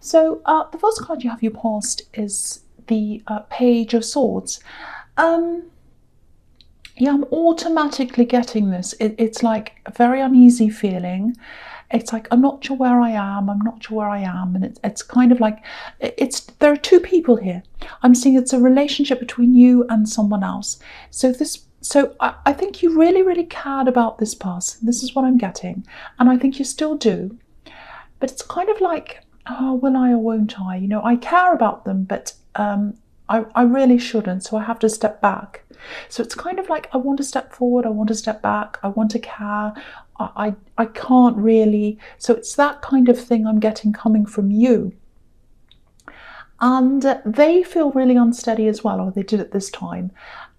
So the first card you have your past is the Page of Swords. Yeah, I'm automatically getting this. It's like a very uneasy feeling. It's like, I'm not sure where I am, I'm not sure where I am. And it's kind of like, there are two people here. I'm seeing it's a relationship between you and someone else. So I think you really, really cared about this person. This is what I'm getting. And I think you still do. But it's kind of like, oh, will I or won't I? You know, I care about them, but I really shouldn't, so I have to step back. So it's kind of like, I want to step forward, I want to step back, I want to care, I can't really. So it's that kind of thing I'm getting coming from you. And they feel really unsteady as well, or they did at this time.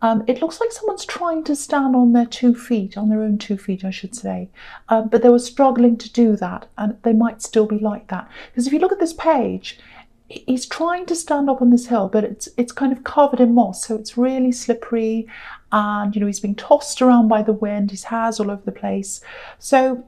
It looks like someone's trying to stand on their 2 feet, on their own 2 feet, I should say. But they were struggling to do that, and they might still be like that. Because if you look at this page, he's trying to stand up on this hill, but it's kind of covered in moss, so it's really slippery, and you know, he's being tossed around by the wind, his hair's all over the place. So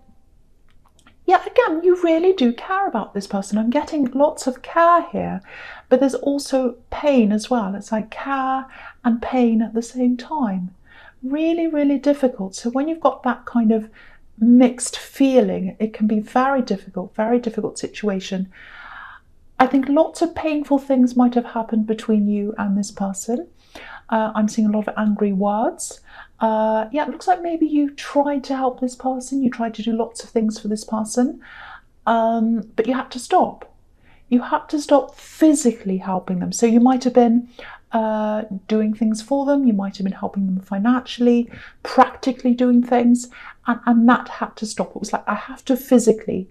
yeah, again, you really do care about this person. I'm getting lots of care here, but there's also pain as well. It's like care and pain at the same time. Really, really difficult. So when you've got that kind of mixed feeling, it can be very difficult situation. I think lots of painful things might have happened between you and this person. I'm seeing a lot of angry words. Yeah, it looks like maybe you tried to help this person. You tried to do lots of things for this person, but you had to stop. You had to stop physically helping them. So you might have been doing things for them. You might have been helping them financially, practically doing things, and that had to stop. It was like, I have to physically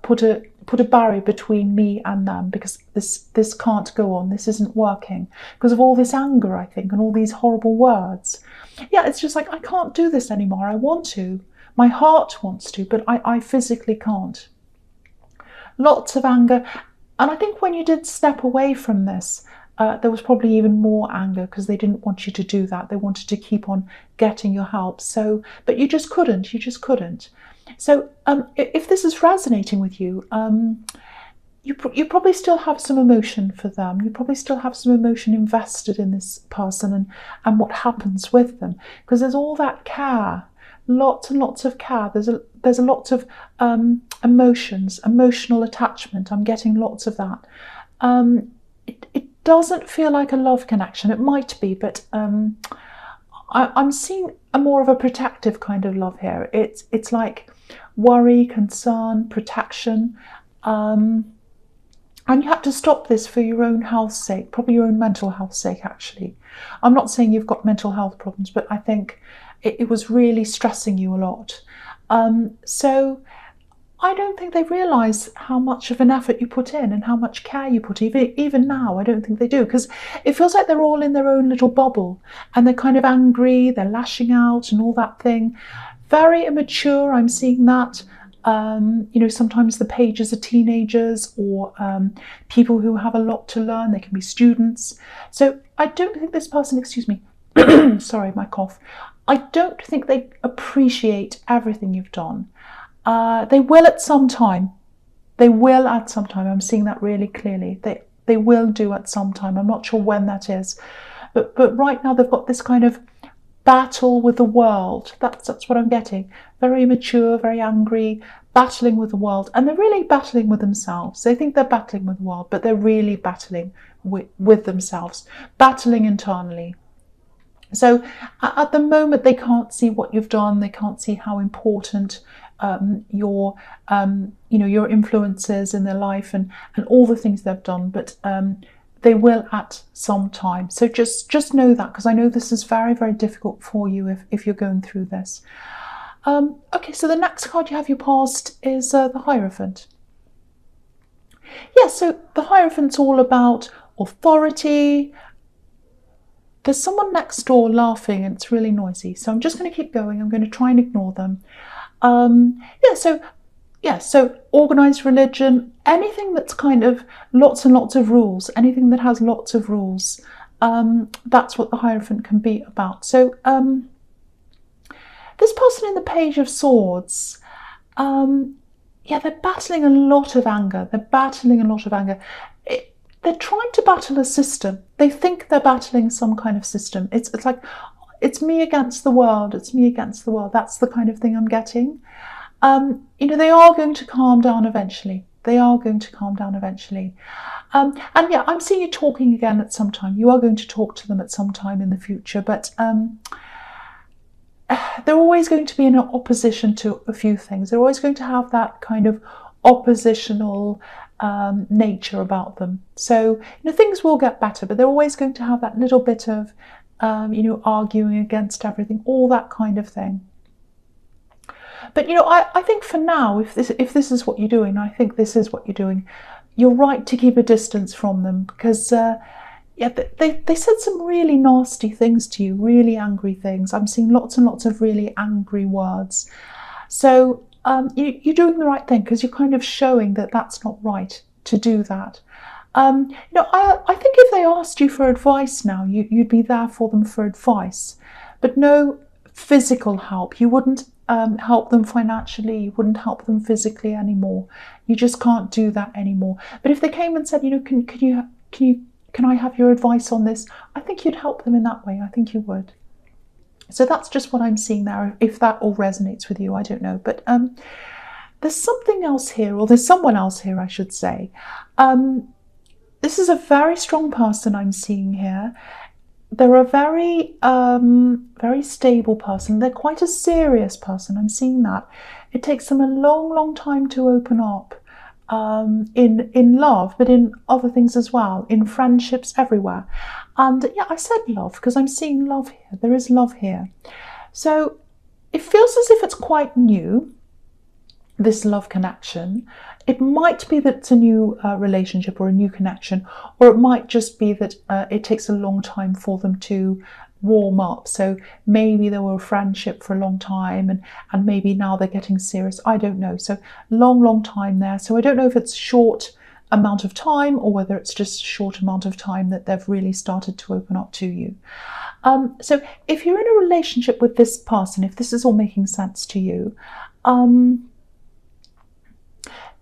put a barrier between me and them, because this can't go on. This isn't working because of all this anger, I think, and all these horrible words. Yeah, it's just like, I can't do this anymore. I want to. My heart wants to, but I physically can't. Lots of anger. And I think when you did step away from this, there was probably even more anger, because they didn't want you to do that. They wanted to keep on getting your help. So, but you just couldn't. You just couldn't. So if this is resonating with you, you probably still have some emotion for them. You probably still have some emotion invested in this person and what happens with them, because there's all that care, lots and lots of care. There's a lot of emotions, emotional attachment. I'm getting lots of that. It doesn't feel like a love connection. It might be, but I'm seeing a more of a protective kind of love here. It's like worry, concern, protection, and you have to stop this for your own health's sake, probably your own mental health's sake, actually. I'm not saying you've got mental health problems, but I think it was really stressing you a lot. So I don't think they realise how much of an effort you put in and how much care you put in. Even now, I don't think they do, because it feels like they're all in their own little bubble, and they're kind of angry, they're lashing out and all that thing. Very immature, I'm seeing that. You know, sometimes the pages are teenagers, or people who have a lot to learn. They can be students. So I don't think this person, excuse me, sorry, my cough. I don't think they appreciate everything you've done. They will at some time. They will at some time. I'm seeing that really clearly. They will do at some time. I'm not sure when that is. But right now they've got this kind of battle with the world. That's what I'm getting. Very immature, very angry, battling with the world. And they're really battling with themselves. They think they're battling with the world, but they're really battling with themselves, battling internally. So at the moment, they can't see what you've done. They can't see how important your influences in their life and all the things they've done. But they will at some time. So just know that, because I know this is very, very difficult for you if you're going through this. Okay, so the next card you have your past is the Hierophant. Yeah, so the Hierophant's all about authority. There's someone next door laughing and it's really noisy. So I'm just going to keep going. I'm going to try and ignore them. So organised religion, anything that's kind of lots and lots of rules, anything that has lots of rules, that's what the Hierophant can be about. So this person in the Page of Swords, yeah, they're battling a lot of anger. They're battling a lot of anger. They're trying to battle a system. They think they're battling some kind of system. It's like, it's me against the world. It's me against the world. That's the kind of thing I'm getting. You know, they are going to calm down eventually. They are going to calm down eventually. And yeah, I'm seeing you talking again at some time. You are going to talk to them at some time in the future, but they're always going to be in opposition to a few things. They're always going to have that kind of oppositional nature about them. So, you know, things will get better, but they're always going to have that little bit of, you know, arguing against everything, all that kind of thing. But, you know, I think for now, if this is what you're doing, I think this is what you're doing, you're right to keep a distance from them, because yeah, they said some really nasty things to you, really angry things. I'm seeing lots and lots of really angry words. So you're doing the right thing, because you're kind of showing that that's not right to do that. You know, I think if they asked you for advice now, you'd be there for them for advice, but no physical help. You wouldn't help them financially, you wouldn't help them physically anymore. You just can't do that anymore. But if they came and said, you know, can I have your advice on this? I think you'd help them in that way. I think you would. So that's just what I'm seeing there. If that all resonates with you, I don't know. But there's something else here, or there's someone else here, I should say. This is a very strong person I'm seeing here. They're a very, very stable person. They're quite a serious person. I'm seeing that. It takes them a long, long time to open up. In love, but in other things as well, in friendships, everywhere. And yeah, I said love because I'm seeing love here. There is love here. So it feels as if it's quite new, this love connection. It might be that it's a new relationship or a new connection, or it might just be that it takes a long time for them to warm up. So maybe they were a friendship for a long time, and maybe now they're getting serious. I don't know. So long time there. So I don't know if it's short amount of time or whether it's just a short amount of time that they've really started to open up to you. So if you're in a relationship with this person, if this is all making sense to you,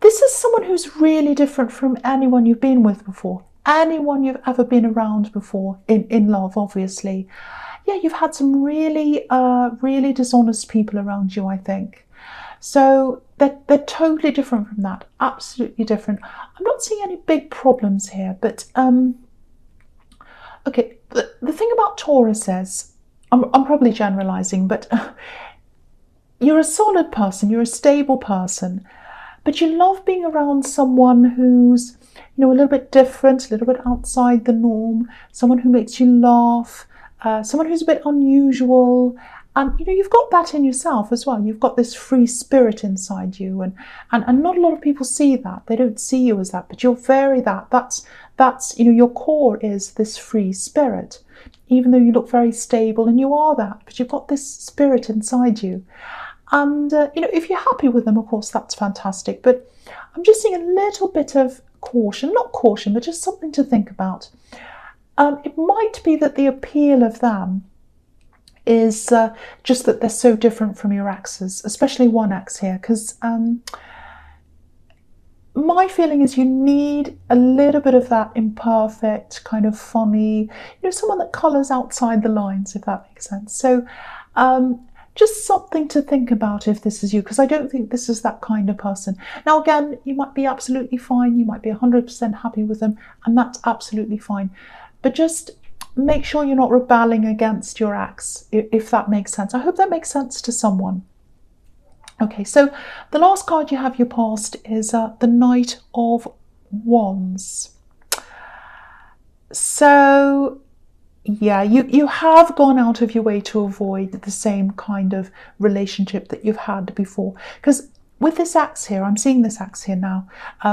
this is someone who's really different from anyone you've been with before. Anyone you've ever been around before in love, obviously. Yeah, you've had some really, really dishonest people around you, I think. So they're totally different from that, absolutely different. I'm not seeing any big problems here, but okay, the thing about Taurus is, I'm probably generalizing, but you're a solid person, you're a stable person, but you love being around someone who's, you know, a little bit different, a little bit outside the norm, someone who makes you laugh, someone who's a bit unusual. And, you know, you've got that in yourself as well. You've got this free spirit inside you. And not a lot of people see that. They don't see you as that, but you're very that. That's, you know, your core is this free spirit. Even though you look very stable, and you are that, but you've got this spirit inside you. And, you know, if you're happy with them, of course, that's fantastic. But I'm just seeing a little bit of caution, not caution, but just something to think about. It might be that the appeal of them is just that they're so different from your exes, especially one ex here, because my feeling is you need a little bit of that imperfect, kind of funny, you know, someone that colours outside the lines, if that makes sense. So just something to think about if this is you, because I don't think this is that kind of person. Now, again, you might be absolutely fine. You might be 100% happy with them, and that's absolutely fine. But just make sure you're not rebelling against your ex, if that makes sense. I hope that makes sense to someone. Okay, so the last card you have your past is the Knight of Wands. So yeah, you have gone out of your way to avoid the same kind of relationship that you've had before. Because with this ex here, I'm seeing this ex here now,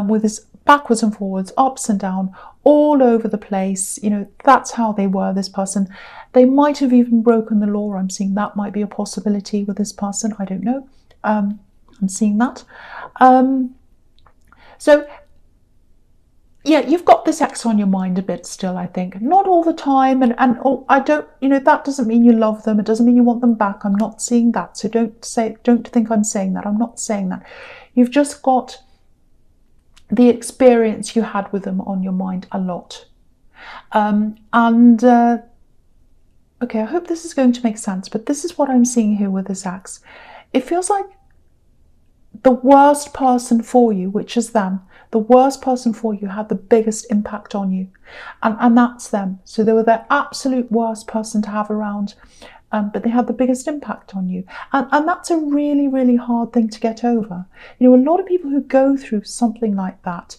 with this backwards and forwards, ups and down, all over the place. You know, that's how they were, this person. They might have even broken the law. I'm seeing that might be a possibility with this person. I don't know. I'm seeing that. So yeah, you've got this ex on your mind a bit still, I think. Not all the time, and oh, I don't, that doesn't mean you love them. It doesn't mean you want them back. I'm not seeing that. So don't think I'm saying that. I'm not saying that. You've just got the experience you had with them on your mind a lot. Okay, I hope this is going to make sense, but this is what I'm seeing here with this ex. It feels like the worst person for you, which is them, the worst person for you had the biggest impact on you. And that's them. So they were the absolute worst person to have around, but they had the biggest impact on you. And that's a really, really hard thing to get over. A lot of people who go through something like that,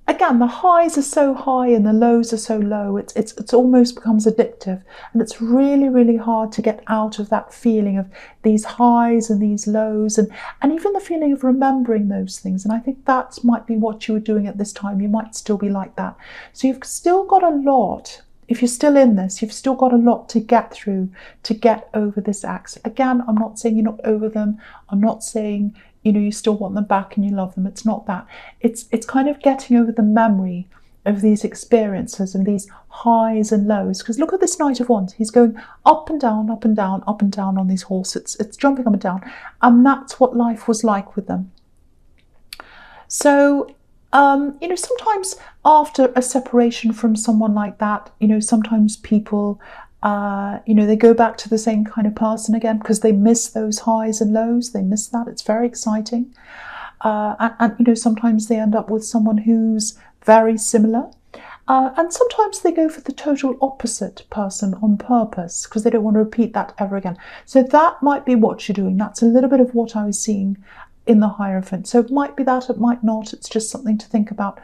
again, the highs are so high and the lows are so low. It's almost becomes addictive, and it's really, really hard to get out of that feeling of these highs and these lows, and even the feeling of remembering those things. And I think that might be what you were doing at this time. You might still be like that. So you've still got a lot. If you're still in this, you've still got a lot to get through to get over this ex. Again, I'm not saying you're not over them. I'm not saying you still want them back and you love them. It's not that. It's kind of getting over the memory of these experiences and these highs and lows. Because look at this Knight of Wands. He's going up and down, up and down, up and down on this horse. It's jumping up and down. And that's what life was like with them. So, sometimes after a separation from someone like that, sometimes people they go back to the same kind of person again because they miss those highs and lows. They miss that. It's very exciting. And sometimes they end up with someone who's very similar. And sometimes they go for the total opposite person on purpose because they don't want to repeat that ever again. So that might be what you're doing. That's a little bit of what I was seeing in the Hierophant. So it might be that, it might not. It's just something to think about.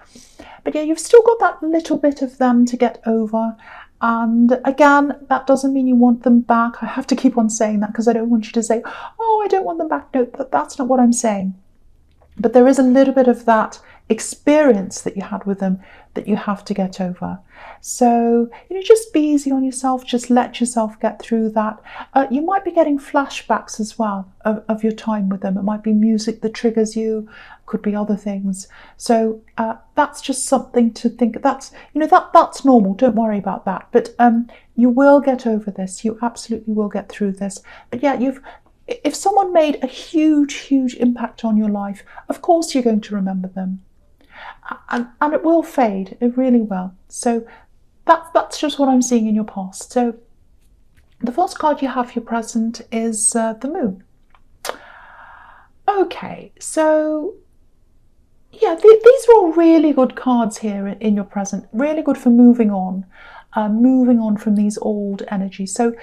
But yeah, you've still got that little bit of them to get over. And again, that doesn't mean you want them back. I have to keep on saying that because I don't want you to say, oh, I don't want them back. No, that's not what I'm saying. But there is a little bit of that experience that you had with them that you have to get over. So, just be easy on yourself. Just let yourself get through that. You might be getting flashbacks as well of your time with them. It might be music that triggers you. Could be other things. So that's just something to think. That's normal. Don't worry about that. But you will get over this. You absolutely will get through this. But yeah, if someone made a huge, huge impact on your life, of course you're going to remember them. And it will fade. It really will. So that's just what I'm seeing in your past. So the first card you have for your present is the Moon. Okay, so yeah, these are all really good cards here in your present. Really good for moving on from these old energies. So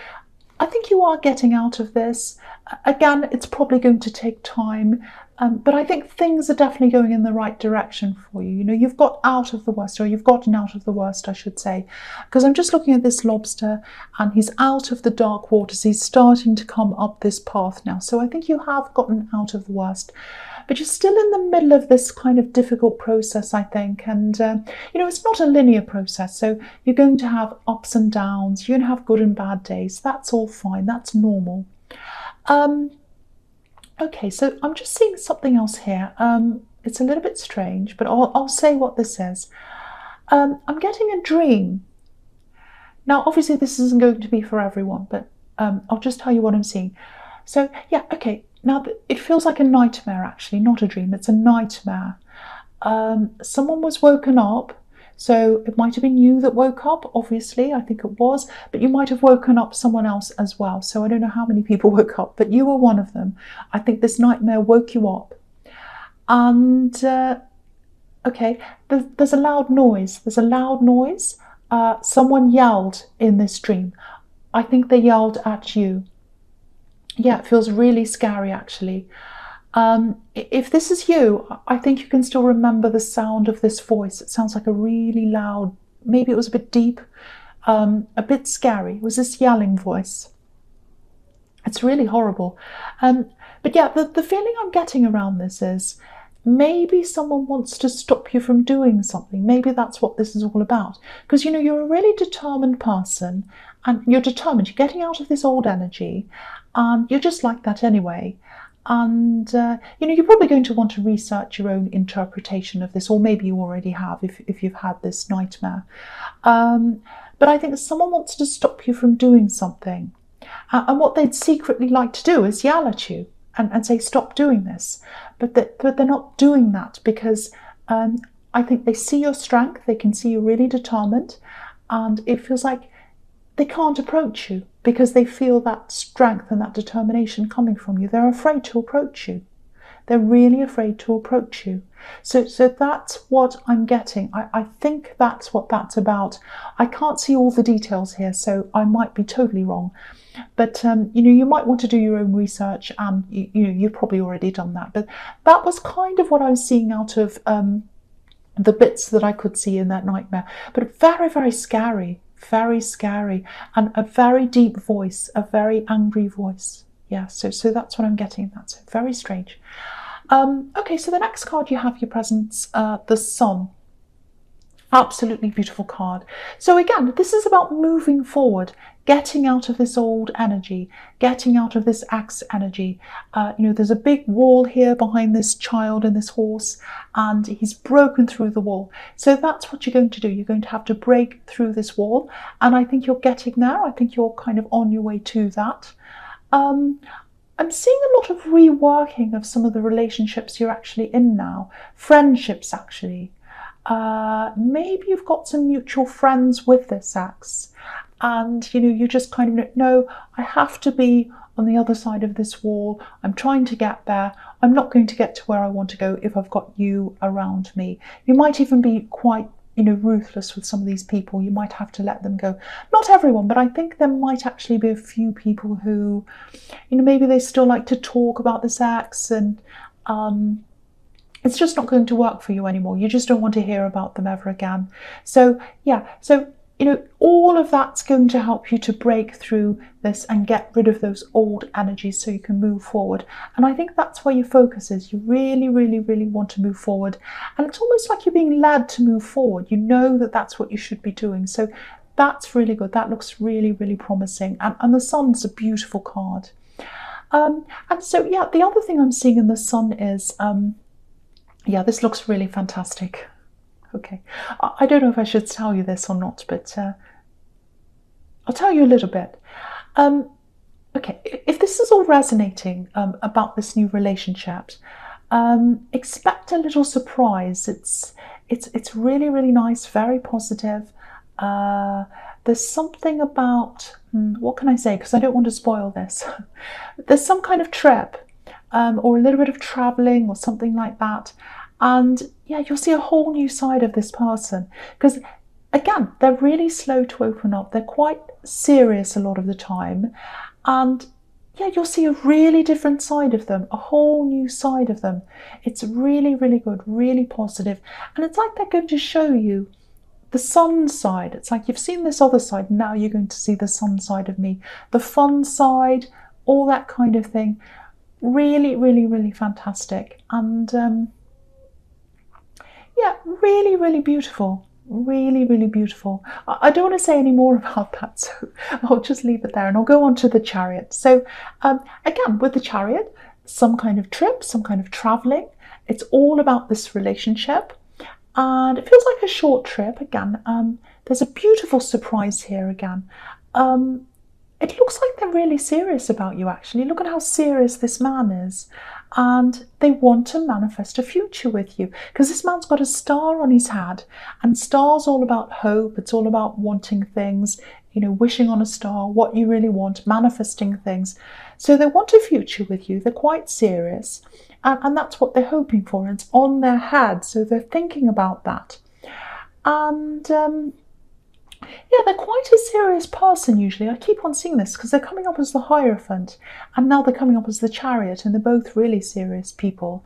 I think you are getting out of this. Again, it's probably going to take time, but I think things are definitely going in the right direction for you. You've got out of the worst, or you've gotten out of the worst, I should say, because I'm just looking at this lobster and he's out of the dark waters. He's starting to come up this path now. So I think you have gotten out of the worst. But you're still in the middle of this kind of difficult process, I think. And, it's not a linear process. So you're going to have ups and downs. You're going to have good and bad days. That's all fine. That's normal. Okay, so I'm just seeing something else here. It's a little bit strange, but I'll say what this is. I'm getting a dream. Now, obviously, this isn't going to be for everyone, but I'll just tell you what I'm seeing. So, yeah, okay. Now, it feels like a nightmare, actually, not a dream. It's a nightmare. Someone was woken up. So it might have been you that woke up, obviously, I think it was, but you might have woken up someone else as well. So I don't know how many people woke up, but you were one of them. I think this nightmare woke you up. And, okay, there's a loud noise. There's a loud noise. Someone yelled in this dream. I think they yelled at you. Yeah, it feels really scary, actually. If this is you, I think you can still remember the sound of this voice. It sounds like a really loud, maybe it was a bit deep, a bit scary. It was this yelling voice. It's really horrible. But yeah, the feeling I'm getting around this is maybe someone wants to stop you from doing something. Maybe that's what this is all about. Because, you're a really determined person and you're determined. You're getting out of this old energy and you're just like that anyway. And you're probably going to want to research your own interpretation of this, or maybe you already have if you've had this nightmare. But I think someone wants to stop you from doing something. And what they'd secretly like to do is yell at you and say, stop doing this. But they're not doing that because I think they see your strength, they can see you're really determined, and it feels like they can't approach you because they feel that strength and that determination coming from you. They're afraid to approach you. They're really afraid to approach you. So that's what I'm getting. I think that's what that's about. I can't see all the details here, so I might be totally wrong. But you might want to do your own research, and you've probably already done that. But that was kind of what I was seeing out of the bits that I could see in that nightmare. But very, very scary, and a very deep voice, a very angry voice. Yeah, so that's what I'm getting. That's very strange. Okay, so the next card you have your presence, the Sun. Absolutely beautiful card. So again, this is about moving forward, getting out of this old energy, getting out of this axe energy. There's a big wall here behind this child and this horse, and he's broken through the wall. So that's what you're going to do. You're going to have to break through this wall, and I think you're getting there. I think you're kind of on your way to that. I'm seeing a lot of reworking of some of the relationships you're actually in now. Friendships, actually. Maybe you've got some mutual friends with this axe, and you just kind of know, I have to be on the other side of this wall. I'm trying to get there. I'm not going to get to where I want to go if I've got you around me. You might even be quite ruthless with some of these people. You might have to let them go. Not everyone, but I think there might actually be a few people who, maybe they still like to talk about this axe, and it's just not going to work for you anymore. You just don't want to hear about them ever again. So yeah, all of that's going to help you to break through this and get rid of those old energies so you can move forward. And I think that's where your focus is. You really, really, really want to move forward. And it's almost like you're being led to move forward. You know that that's what you should be doing. So that's really good. That looks really, really promising. And the Sun's a beautiful card. And so, yeah, the other thing I'm seeing in the Sun is, yeah, this looks really fantastic. Okay, I don't know if I should tell you this or not, but I'll tell you a little bit. Okay, if this is all resonating about this new relationship, expect a little surprise. It's really, really nice, very positive. There's something about, what can I say, because I don't want to spoil this. There's some kind of trip or a little bit of traveling or something like that. And yeah, you'll see a whole new side of this person, because again, they're really slow to open up. They're quite serious a lot of the time. And yeah, you'll see a really different side of them, a whole new side of them. It's really, really good, really positive. And it's like they're going to show you the Sun side. It's like you've seen this other side, now you're going to see the Sun side of me. The fun side, all that kind of thing. Really, really, really fantastic. And yeah, really, really beautiful. Really, really beautiful. I don't want to say any more about that, so I'll just leave it there and I'll go on to the Chariot. So again, with the Chariot, some kind of trip, some kind of traveling. It's all about this relationship, and it feels like a short trip again. There's a beautiful surprise here again. It looks like they're really serious about you, actually. Look at how serious this man is. And they want to manifest a future with you, because this man's got a star on his head, and star's all about hope. It's all about wanting things, wishing on a star, what you really want, manifesting things. So they want a future with you. They're quite serious, and that's what they're hoping for. It's on their head, so they're thinking about that. And yeah, they're quite a serious person usually. I keep on seeing this because they're coming up as the Hierophant, and now they're coming up as the Chariot, and they're both really serious people.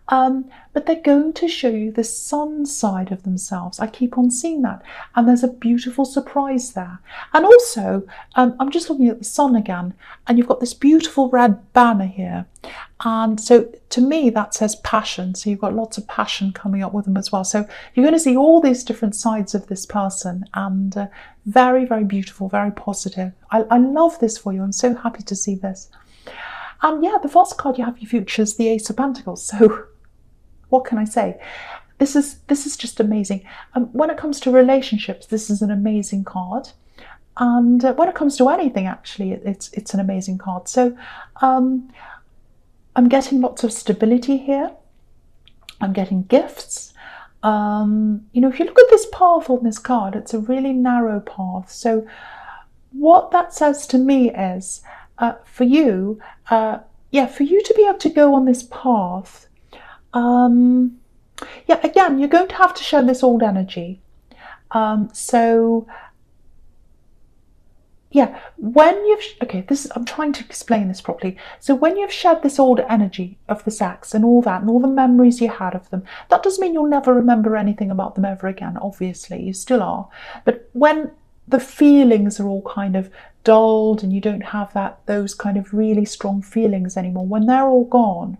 But they're going to show you the Sun side of themselves. I keep on seeing that, and there's a beautiful surprise there. And also, I'm just looking at the Sun again, and you've got this beautiful red banner here. And so to me, that says passion. So you've got lots of passion coming up with them as well. So you're going to see all these different sides of this person, and very, very beautiful, very positive. I love this for you. I'm so happy to see this. And yeah, the first card you have your future is the Ace of Pentacles. So what can I say? This is just amazing. When it comes to relationships, this is an amazing card. And when it comes to anything, actually, it's an amazing card. So I'm getting lots of stability here. I'm getting gifts. You know, if you look at this path on this card, it's a really narrow path. So what that says to me is, for you to be able to go on this path, yeah, again, you're going to have to shed this old energy. So yeah, I'm trying to explain this properly. So when you've shed this old energy of the sex and all that, and all the memories you had of them, that doesn't mean you'll never remember anything about them ever again, obviously, you still are. But when the feelings are all kind of dulled and you don't have those kind of really strong feelings anymore, when they're all gone,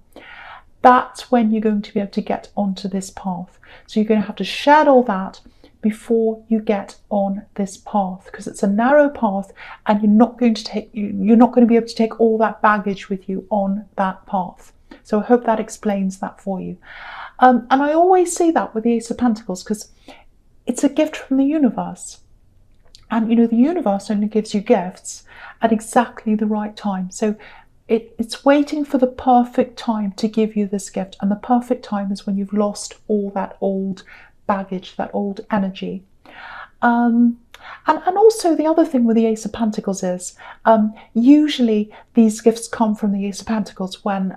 that's when you're going to be able to get onto this path. So you're going to have to shed all that before you get on this path, because it's a narrow path and you're not going to be able to take all that baggage with you on that path. So I hope that explains that for you. And I always see that with the Ace of Pentacles, because it's a gift from the universe. And you know, the universe only gives you gifts at exactly the right time. So it's waiting for the perfect time to give you this gift. And the perfect time is when you've lost all that old baggage, that old energy. And also the other thing with the Ace of Pentacles is, usually these gifts come from the Ace of Pentacles when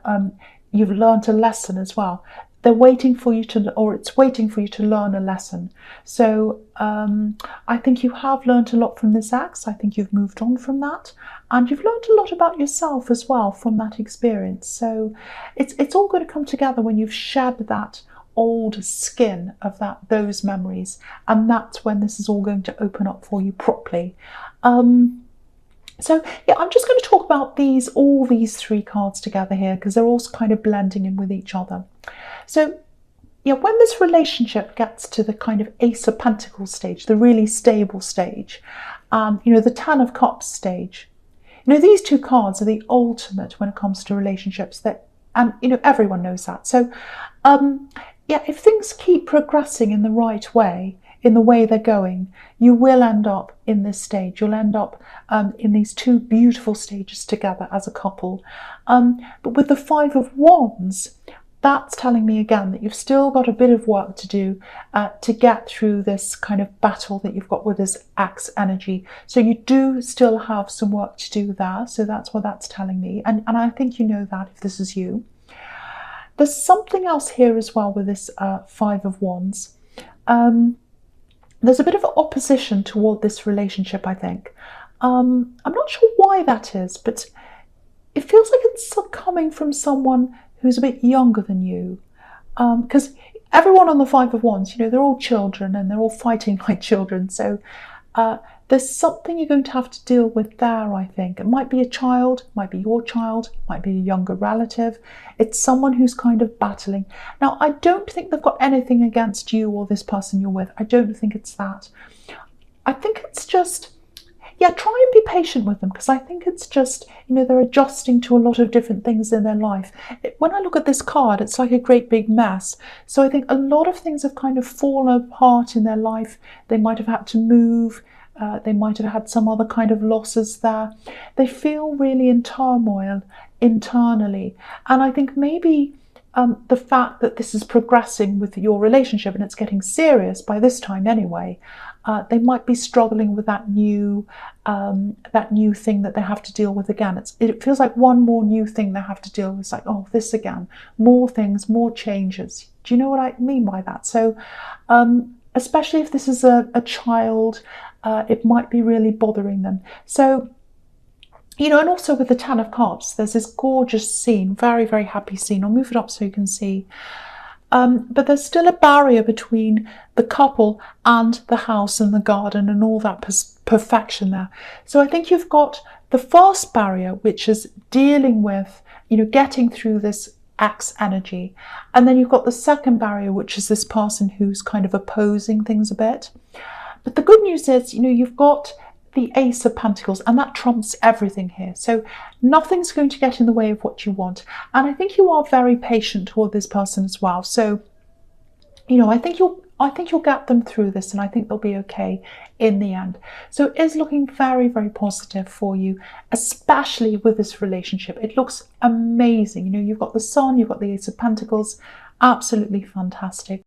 you've learned a lesson as well. They're waiting for you to, or it's waiting for you to learn a lesson. So I think you have learned a lot from this axe. I think you've moved on from that, and you've learned a lot about yourself as well from that experience. So it's all going to come together when you've shed that old skin of those memories, and that's when this is all going to open up for you properly. So yeah, I'm just going to talk about all these three cards together here, because they're all kind of blending in with each other. So yeah, when this relationship gets to the kind of Ace of Pentacles stage, the really stable stage, you know, the Ten of Cups stage, you know, these two cards are the ultimate when it comes to relationships. And you know, everyone knows that. So yeah, if things keep progressing in the right way, in the way they're going, you will end up in this stage. You'll end up in these two beautiful stages together as a couple. But with the Five of Wands, that's telling me again that you've still got a bit of work to do to get through this kind of battle that you've got with this axe energy. So you do still have some work to do there. So that's what that's telling me. And I think you know that if this is you. There's something else here as well with this Five of Wands. There's a bit of opposition toward this relationship, I think. I'm not sure why that is, but it feels like it's coming from someone who's a bit younger than you. Because everyone on the Five of Wands, you know, they're all children and they're all fighting like children. So there's something you're going to have to deal with there, I think. It might be a child, might be your child, might be a younger relative. It's someone who's kind of battling. Now, I don't think they've got anything against you or this person you're with. I don't think it's that. I think it's just, yeah, try and be patient with them, because I think it's just, you know, they're adjusting to a lot of different things in their life. When I look at this card, it's like a great big mess. So I think a lot of things have kind of fallen apart in their life. They might have had to move. They might have had some other kind of losses there. They feel really in turmoil internally. And I think maybe the fact that this is progressing with your relationship and it's getting serious by this time anyway, they might be struggling with that new thing that they have to deal with again. It feels like one more new thing they have to deal with. It's like, oh, this again, more things, more changes. Do you know what I mean by that? So especially if this is a child, it might be really bothering them. So, you know, and also with the Ten of Cups, there's this gorgeous scene, very, very happy scene. I'll move it up so you can see. But there's still a barrier between the couple and the house and the garden and all that perfection there. So I think you've got the first barrier, which is dealing with, you know, getting through this axe energy. And then you've got the second barrier, which is this person who's kind of opposing things a bit. But the good news is, you know, you've got the Ace of Pentacles, and that trumps everything here. So nothing's going to get in the way of what you want. And I think you are very patient toward this person as well. So, you know, I think you'll get them through this, and I think they'll be okay in the end. So it is looking very, very positive for you, especially with this relationship. It looks amazing. You know, you've got the Sun, you've got the Ace of Pentacles, absolutely fantastic.